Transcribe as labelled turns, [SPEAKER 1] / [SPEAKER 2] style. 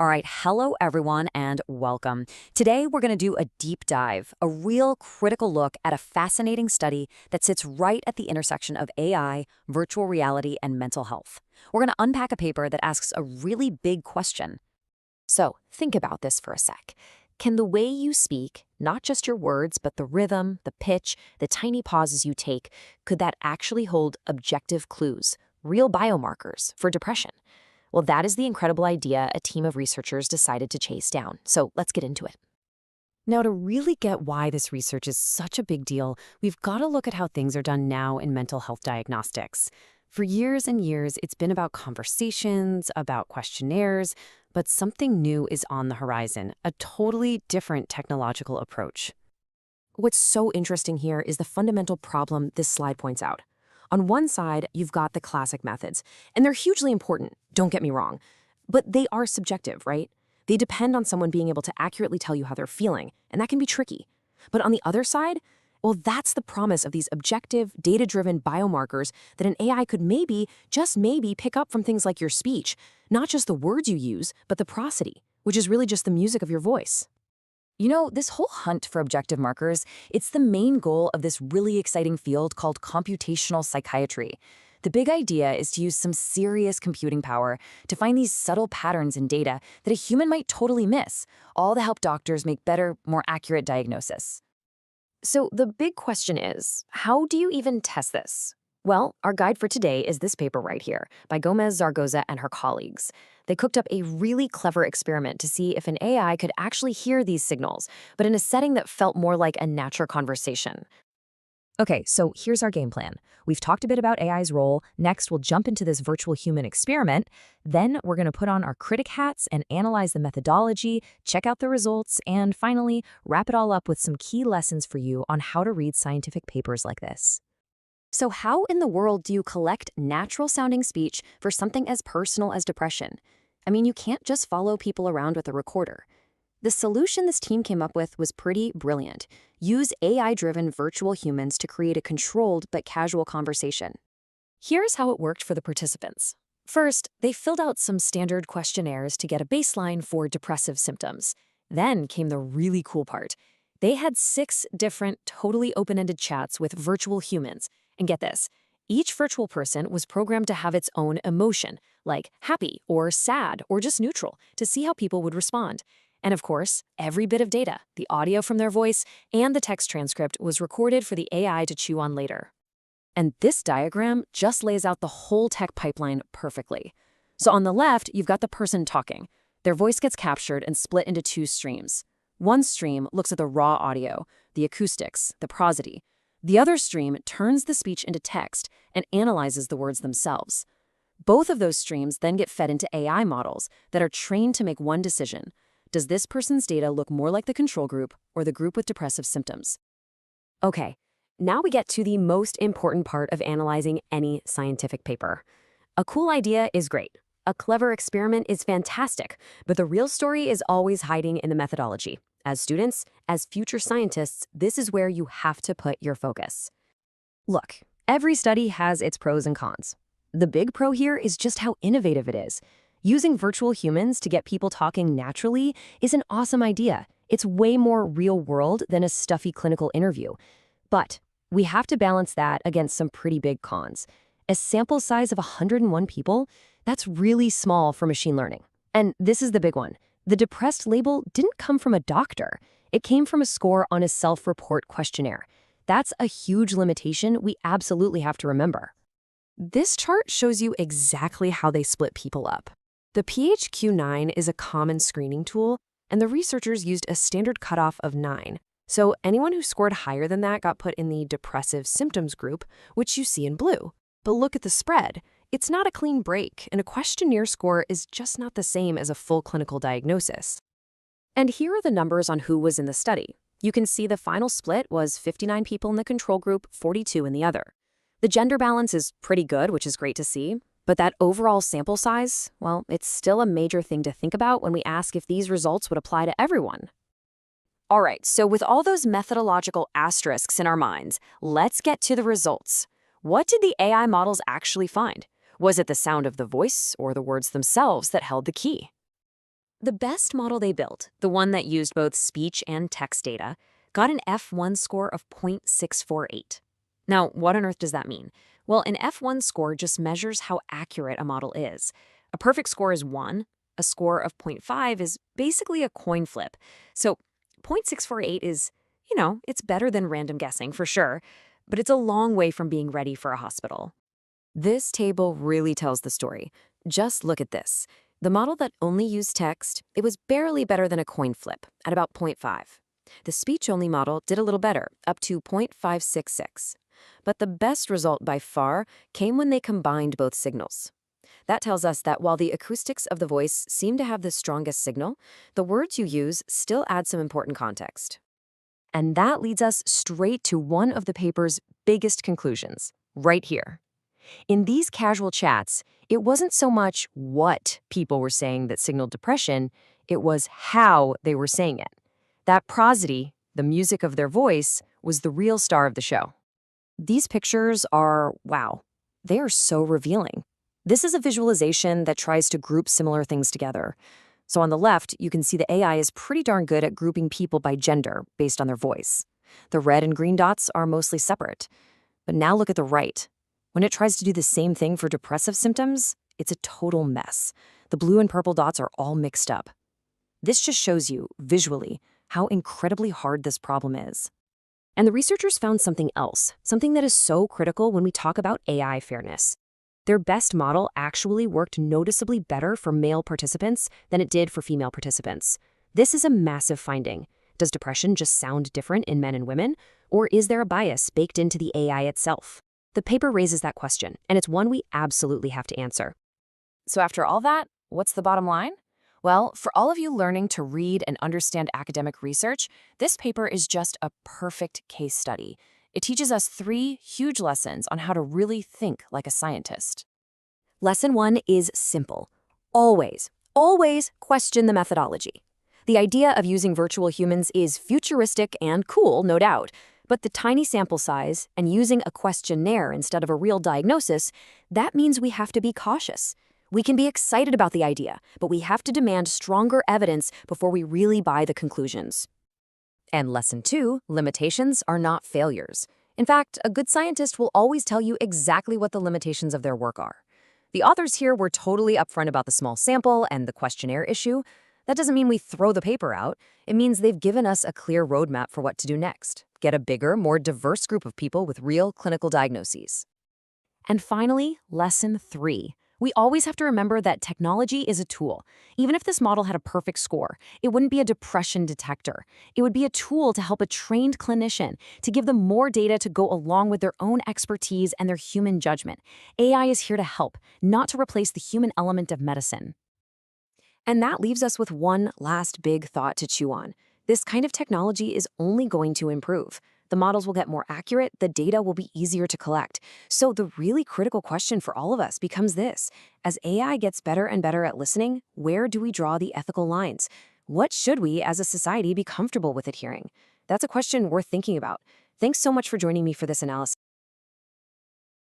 [SPEAKER 1] All right, hello everyone and welcome. Today we're going to do a deep dive, a real critical look at a fascinating study that sits right at the intersection of AI, virtual reality, and mental health. We're going to unpack a paper that asks a really big question.
[SPEAKER 2] So think about this for a sec. Can the way you speak, not just your words, but the rhythm, the pitch, the tiny pauses you take, could that actually hold objective clues, real biomarkers for depression? Well, that is the incredible idea a team of researchers decided to chase down. So let's get into it. Now, to really get why this research is such a big deal, we've got to look at how things are done now in mental health diagnostics. For years and years, it's been about conversations, about questionnaires, but something new is on the horizon, a totally different technological approach. What's so interesting here is the fundamental problem this slide points out. On one side, you've got the classic methods, and they're hugely important, don't get me wrong, but they are subjective, right? They depend on someone being able to accurately tell you how they're feeling, and that can be tricky. But on the other side, well, that's the promise of these objective, data-driven biomarkers that an AI could maybe, just maybe, pick up from things like your speech, not just the words you use, but the prosody, which is really just the music of your voice.
[SPEAKER 1] You know, this whole hunt for objective markers, it's the main goal of this really exciting field called computational psychiatry. The big idea is to use some serious computing power to find these subtle patterns in data that a human might totally miss, all to help doctors make better, more accurate diagnosis.
[SPEAKER 2] So the big question is, how do you even test this? Well, our guide for today is this paper right here by Gomez Zaragoza and her colleagues. They cooked up a really clever experiment to see if an AI could actually hear these signals, but in a setting that felt more like a natural conversation.
[SPEAKER 1] Okay, so here's our game plan. We've talked a bit about AI's role. Next, we'll jump into this virtual human experiment. Then we're going to put on our critic hats and analyze the methodology, check out the results, and finally, wrap it all up with some key lessons for you on how to read scientific papers like this. So how in the world do you collect natural-sounding speech for something as personal as depression? I mean, you can't just follow people around with a recorder. The solution this team came up with was pretty brilliant. Use AI-driven virtual humans to create a controlled but casual conversation. Here's how it worked for the participants. First, they filled out some standard questionnaires to get a baseline for depressive symptoms. Then came the really cool part. They had 6 different, totally open-ended chats with virtual humans. And get this, each virtual person was programmed to have its own emotion, like happy or sad or just neutral, to see how people would respond. And of course, every bit of data, the audio from their voice and the text transcript was recorded for the AI to chew on later. And this diagram just lays out the whole tech pipeline perfectly. So on the left, you've got the person talking. Their voice gets captured and split into 2 streams. One stream looks at the raw audio, the acoustics, the prosody. The other stream turns the speech into text and analyzes the words themselves. Both of those streams then get fed into AI models that are trained to make one decision. Does this person's data look more like the control group or the group with depressive symptoms? Okay, now we get to the most important part of analyzing any scientific paper. A cool idea is great. A clever experiment is fantastic, but the real story is always hiding in the methodology. As students, as future scientists, this is where you have to put your focus. Look, every study has its pros and cons. The big pro here is just how innovative it is. Using virtual humans to get people talking naturally is an awesome idea. It's way more real-world than a stuffy clinical interview. But we have to balance that against some pretty big cons. A sample size of 101 people, that's really small for machine learning. And this is the big one. The depressed label didn't come from a doctor. It came from a score on a self-report questionnaire. That's a huge limitation we absolutely have to remember. This chart shows you exactly how they split people up. The PHQ-9 is a common screening tool, and the researchers used a standard cutoff of 9. So anyone who scored higher than that got put in the depressive symptoms group, which you see in blue. But look at the spread. It's not a clean break, and a questionnaire score is just not the same as a full clinical diagnosis. And here are the numbers on who was in the study. You can see the final split was 59 people in the control group, 42 in the other. The gender balance is pretty good, which is great to see, but that overall sample size, well, it's still a major thing to think about when we ask if these results would apply to everyone. All right, so with all those methodological asterisks in our minds, let's get to the results. What did the AI models actually find? Was it the sound of the voice or the words themselves that held the key?
[SPEAKER 2] The best model they built, the one that used both speech and text data, got an F1 score of 0.648. Now, what on earth does that mean? Well, an F1 score just measures how accurate a model is. A perfect score is 1. A score of zero point 0.5 is basically a coin flip. So 0.648 is, it's better than random guessing for sure, but it's a long way from being ready for a hospital. This table really tells the story. Just look at this. The model that only used text, it was barely better than a coin flip, at about 0.5. The speech-only model did a little better, up to 0.566. But the best result by far came when they combined both signals. That tells us that while the acoustics of the voice seem to have the strongest signal, the words you use still add some important context.
[SPEAKER 1] And that leads us straight to one of the paper's biggest conclusions, right here. In these casual chats, it wasn't so much what people were saying that signaled depression, it was how they were saying it. That prosody, the music of their voice, was the real star of the show. These pictures are, wow, they are so revealing. This is a visualization that tries to group similar things together. So on the left, you can see the AI is pretty darn good at grouping people by gender based on their voice. The red and green dots are mostly separate. But now look at the right. When it tries to do the same thing for depressive symptoms, it's a total mess. The blue and purple dots are all mixed up. This just shows you, visually, how incredibly hard this problem is. And the researchers found something else, something that is so critical when we talk about AI fairness. Their best model actually worked noticeably better for male participants than it did for female participants. This is a massive finding. Does depression just sound different in men and women? Or is there a bias baked into the AI itself? The paper raises that question, and it's one we absolutely have to answer.
[SPEAKER 3] So after all that, what's the bottom line? Well, for all of you learning to read and understand academic research, this paper is just a perfect case study. It teaches us 3 huge lessons on how to really think like a scientist.
[SPEAKER 2] Lesson 1 is simple. Always question the methodology. The idea of using virtual humans is futuristic and cool, no doubt. But the tiny sample size and using a questionnaire instead of a real diagnosis, that means we have to be cautious. We can be excited about the idea, but we have to demand stronger evidence before we really buy the conclusions.
[SPEAKER 1] And lesson 2, limitations are not failures. In fact, a good scientist will always tell you exactly what the limitations of their work are. The authors here were totally upfront about the small sample and the questionnaire issue. That doesn't mean we throw the paper out. It means they've given us a clear roadmap for what to do next. Get a bigger, more diverse group of people with real clinical diagnoses. And finally, lesson 3. We always have to remember that technology is a tool. Even if this model had a perfect score, it wouldn't be a depression detector. It would be a tool to help a trained clinician, to give them more data to go along with their own expertise and their human judgment. AI is here to help, not to replace the human element of medicine. And that leaves us with one last big thought to chew on. This kind of technology is only going to improve. The models will get more accurate, the data will be easier to collect. So the really critical question for all of us becomes this. As AI gets better and better at listening, where do we draw the ethical lines? What should we, as a society, be comfortable with adhering? That's a question worth thinking about. Thanks so much for joining me for this analysis.